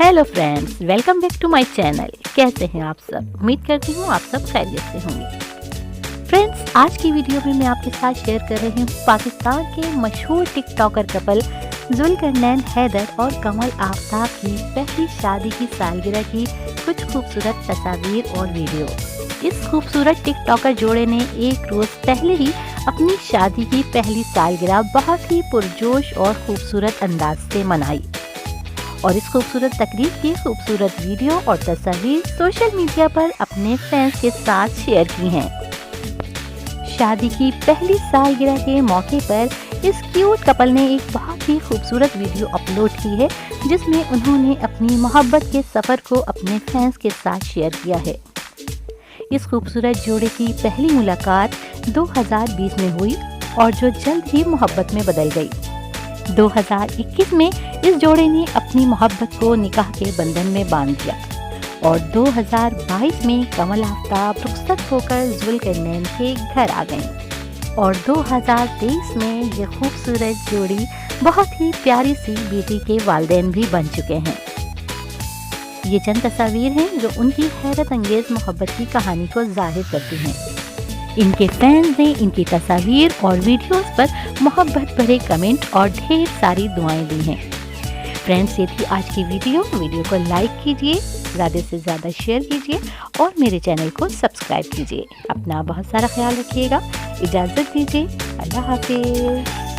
Hello friends, welcome back to my channel. कैसे हैं आप सब? उम्मीद करती हूँ आप सब खैरियत से होंगे। फ्रेंड्स, आज की वीडियो में मैं आपके साथ शेयर कर रही हूँ पाकिस्तान के मशहूर टिकटॉकर कपल जुल्करनैन हैदर और कमल आफ्ताब की पहली शादी की सालगिरह की कुछ खूबसूरत तस्वीर और वीडियो। इस खूबसूरत टिकटॉकर जोड़े ने एक रोज पहले ही अपनी शादी की पहली सालगिरह बहुत ही पुरजोश और खूबसूरत अंदाज से मनाई और इस खूबसूरत तकरीब की खूबसूरत वीडियो और तस्वीर सोशल मीडिया पर अपने फैंस के साथ शेयर की हैं। शादी की पहली सालगिरह के मौके पर इस क्यूट कपल ने एक बहुत ही खूबसूरत वीडियो अपलोड की है, जिसमें उन्होंने अपनी मोहब्बत के सफ़र को अपने फैंस के साथ शेयर किया है। इस खूबसूरत जोड़े की पहली मुलाकात 2020 में हुई और जो जल्द ही मोहब्बत में बदल गई। 2021 में इस जोड़े ने अपनी मोहब्बत को निकाह के बंधन में बांध दिया और 2022 में कमल आफ्ताब रुखसत होकर जुल्करनैन के घर आ गईं और 2023 में ये खूबसूरत जोड़ी बहुत ही प्यारी सी बेटी के वालिदैन भी बन चुके हैं। ये चंद तस्वीर हैं जो उनकी हैरत अंगेज मोहब्बत की कहानी को जाहिर करती हैं। इनके फैंस ने इनकी तस्वीर और वीडियोस पर मोहब्बत भरे कमेंट और ढेर सारी दुआएं दी हैं। फ्रेंड्स, ये थी आज की वीडियो को लाइक कीजिए, ज़्यादा से ज़्यादा शेयर कीजिए और मेरे चैनल को सब्सक्राइब कीजिए। अपना बहुत सारा ख्याल रखिएगा। इजाज़त दीजिए। अल्लाह हाफिज़।